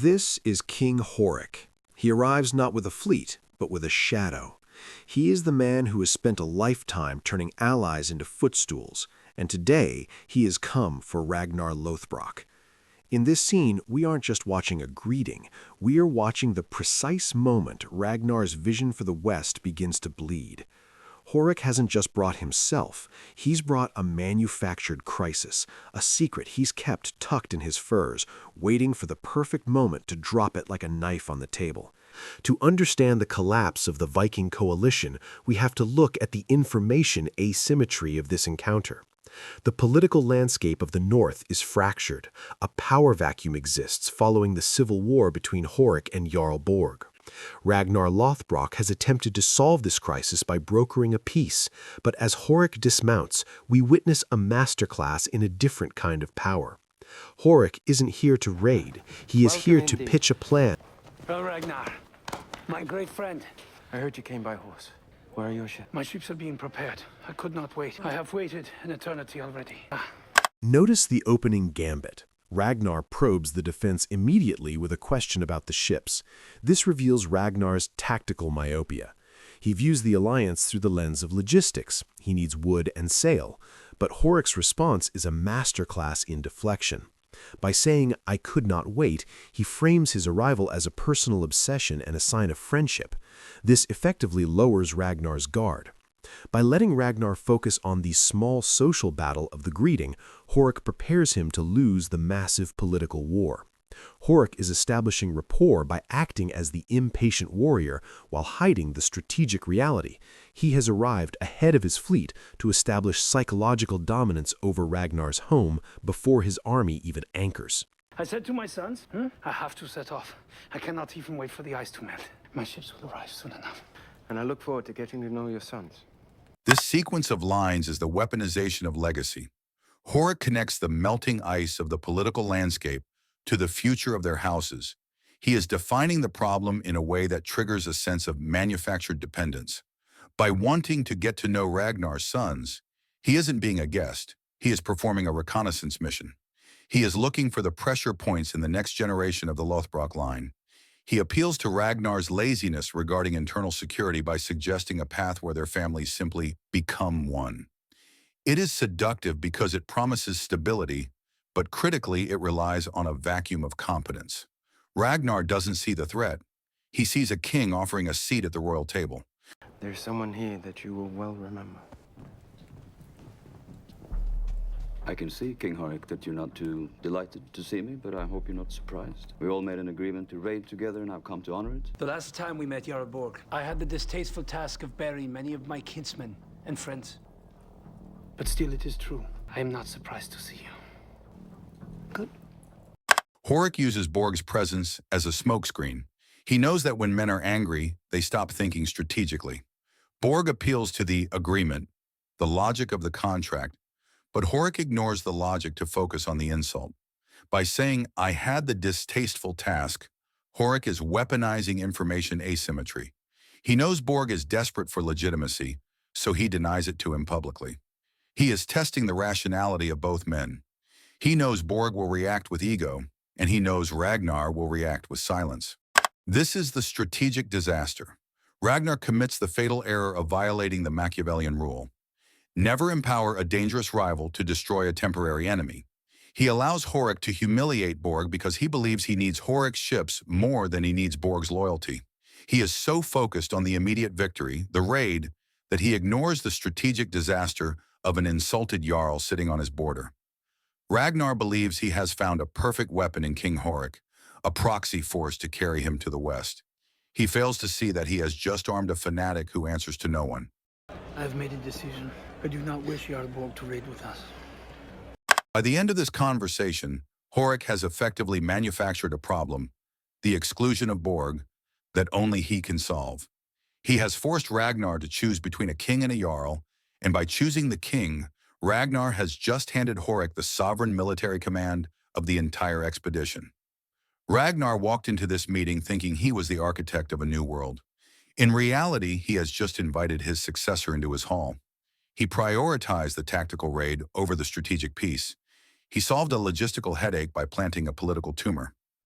This is King Horik. He arrives not with a fleet, but with a shadow. He is the man who has spent a lifetime turning allies into footstools, and today he has come for Ragnar Lothbrok. In this scene, we aren't just watching a greeting, we are watching the precise moment Ragnar's vision for the West begins to bleed. Horik hasn't just brought himself, he's brought a manufactured crisis, a secret he's kept tucked in his furs, waiting for the perfect moment to drop it like a knife on the table. To understand the collapse of the Viking coalition, we have to look at the information asymmetry of this encounter. The political landscape of the North is fractured. A power vacuum exists following the civil war between Horik and Jarl Borg. Ragnar Lothbrok has attempted to solve this crisis by brokering a peace, but as Horik dismounts, we witness a masterclass in a different kind of power. Horik isn't here to raid, he is here to pitch a plan. Well, Ragnar, my great friend. I heard you came by horse. Where are your ships? My ships are being prepared. I could not wait. I have waited an eternity already. Notice the opening gambit. Ragnar probes the defense immediately with a question about the ships. This reveals Ragnar's tactical myopia. He views the alliance through the lens of logistics. He needs wood and sail. But Horik's response is a masterclass in deflection. By saying, "I could not wait," he frames his arrival as a personal obsession and a sign of friendship. This effectively lowers Ragnar's guard. By letting Ragnar focus on the small social battle of the greeting, Horik prepares him to lose the massive political war. Horik is establishing rapport by acting as the impatient warrior while hiding the strategic reality. He has arrived ahead of his fleet to establish psychological dominance over Ragnar's home before his army even anchors. I said to my sons, I have to set off. I cannot even wait for the ice to melt. My ships will arrive soon enough. And I look forward to getting to know your sons. This sequence of lines is the weaponization of legacy. Horik connects the melting ice of the political landscape to the future of their houses. He is defining the problem in a way that triggers a sense of manufactured dependence. By wanting to get to know Ragnar's sons, he isn't being a guest. He is performing a reconnaissance mission. He is looking for the pressure points in the next generation of the Lothbrok line. He appeals to Ragnar's laziness regarding internal security by suggesting a path where their families simply become one. It is seductive because it promises stability, but critically it relies on a vacuum of competence. Ragnar doesn't see the threat. He sees a king offering a seat at the royal table. There's someone here that you will well remember. I can see, King Horik, that you're not too delighted to see me, but I hope you're not surprised. We all made an agreement to raid together, and I've come to honor it. The last time we met Jarl Borg, I had the distasteful task of burying many of my kinsmen and friends. But still, it is true. I am not surprised to see you. Good. Horik uses Borg's presence as a smokescreen. He knows that when men are angry, they stop thinking strategically. Borg appeals to the agreement, the logic of the contract, but Horik ignores the logic to focus on the insult. By saying, "I had the distasteful task," Horik is weaponizing information asymmetry. He knows Borg is desperate for legitimacy, so he denies it to him publicly. He is testing the rationality of both men. He knows Borg will react with ego, and he knows Ragnar will react with silence. This is the strategic disaster. Ragnar commits the fatal error of violating the Machiavellian rule. Never empower a dangerous rival to destroy a temporary enemy. He allows Horik to humiliate Borg because he believes he needs Horik's ships more than he needs Borg's loyalty. He is so focused on the immediate victory, the raid, that he ignores the strategic disaster of an insulted Jarl sitting on his border. Ragnar believes he has found a perfect weapon in King Horik, a proxy force to carry him to the west. He fails to see that he has just armed a fanatic who answers to no one. I have made a decision. I do not wish Jarl Borg to raid with us. By the end of this conversation, Horik has effectively manufactured a problem, the exclusion of Borg, that only he can solve. He has forced Ragnar to choose between a king and a jarl, and by choosing the king, Ragnar has just handed Horik the sovereign military command of the entire expedition. Ragnar walked into this meeting thinking he was the architect of a new world. In reality, he has just invited his successor into his hall. He prioritized the tactical raid over the strategic peace. He solved a logistical headache by planting a political tumor.